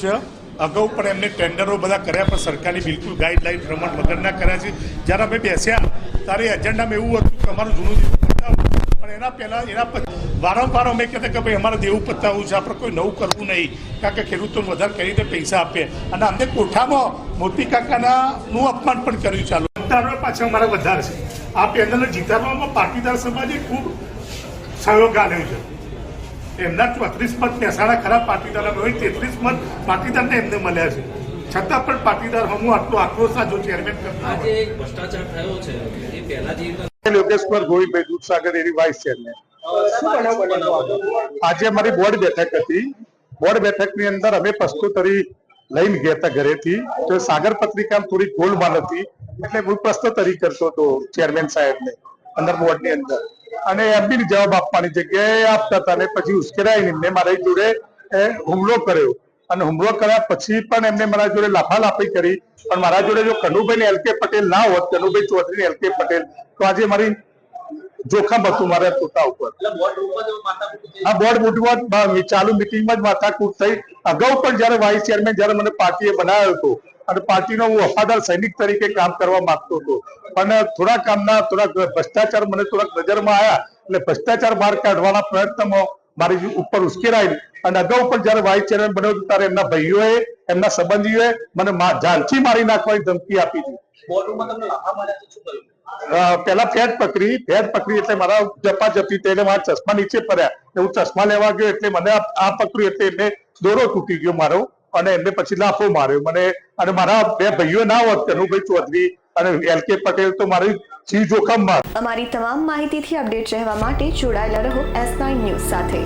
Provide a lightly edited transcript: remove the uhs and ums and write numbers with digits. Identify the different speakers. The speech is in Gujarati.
Speaker 1: છે। અગાઉ પણ એમને ટેન્ડરો બધા કર્યા પણ સરકારની બિલકુલ ગાઈડલાઈન પ્રમાણ વગરના કર્યા છે। જ્યારે અમે બેસ્યા ત્યારે એજન્ડામાં એવું હતું કે અમારું જૂનું દેવું પતાવું, પણ એના પહેલાં વારંવાર અમે કહેતા કે ભાઈ અમારે દેવું પતાવવું છે, આપણે કોઈ નવું કરવું નહીં, કારણ કે ખેડૂતોને વધારે કરીને પૈસા આપે। અને અમને કોઠામાં મોતી કાકાનું અપમાન પણ કર્યું ચાલુ પાછળ અમારે વધારે છે। આ પેનલને જીતાડવામાં પાટીદાર સમાજે ખૂબ સહયોગ આપ્યો છે। એમના 34 મત મહેસાણા ખરા પાટીદાર હોય, 33 મત પાટીદારને એમને મળ્યા છે, છતાં પણ પાટીદાર હમું આટલો આક્રોશ આ જો ચેરમેન કરતા
Speaker 2: ભ્રષ્ટાચાર થયો છે એ પહેલા જે
Speaker 3: યોગેશ્વર ગોવિંદભાઈ દૂધસાગર એની વાઇસ ચેરમેન। આજે અમારી બોર્ડ બેઠક હતી। બોર્ડ બેઠકની અંદર અમે પ્રશ્નોત્તરી લઈને ગયા હતા ઘરેથી, તો સાગર પત્રિકા થોડી ગોલમાલ હતી, એટલે હું પ્રશ્નોત્તરી કરતો હતો ચેરમેન સાહેબને અંદર બોર્ડની અંદર, અને એમની જવાબ આપવાની જગ્યાએ આપતા હતા, અને પછી ઉશ્કેરાઈને એમને મારી જોડે હુમલો કર્યો, અને હુમલો કર્યા પછી પણ એમને મારા જોડે લાફાલાફી કરી। પણ મારા જોડે જો કનુભાઈ એલ કે પટેલ ના હોત, કનુભાઈ ચૌધરી એલ કે પટેલ, તો આજે મારી જોખમ હતું મારા પોતા ઉપર। આ બોર્ડ મૂટવા ચાલુ મિટિંગમાં જ માથાકૂટ થઈ। અગાઉ પણ જયારે વાઇસ ચેરમેન જયારે મને પાર્ટીએ બનાવ્યો હતો અને પાર્ટીનો હું વફાદાર સૈનિક તરીકે કામ કરવા માંગતો હતો, પણ થોડા કામના થોડા ભ્રષ્ટાચાર મને થોડાક નજરમાં આવ્યા, એટલે ભ્રષ્ટાચાર બહાર કાઢવાના પ્રયત્નમાં મારી ઉપર ઉશ્કેરાય। અને અગાઉ પણ જયારે વાઇસ ચેરમેન બન્યો હતો ત્યારે એમના ભાઈઓએ, એમના સંબંધીઓએ મને જાનથી મારી નાખવાની ધમકી આપી હતી। પેલા ફેટ પકડી એટલે મારા જપાજપી તેને મારા ચશ્મા નીચે પડ્યા, હું ચશ્મા લેવા ગયો એટલે મને આ પકડ્યું, એટલે એમને દોરો તૂટી ગયો મારો, અને એમને પછી લાફો માર્યો મને। અને મારા બે ભાઈઓ ના હોત, કનુભાઈ ચૌધરી અને એલ કે પટેલ, તો મારી જીવ જોખમમાં।
Speaker 4: અમારી તમામ માહિતીથી અપડેટ રહેવા માટે જોડાયેલા રહો S9 ન્યૂઝ સાથે।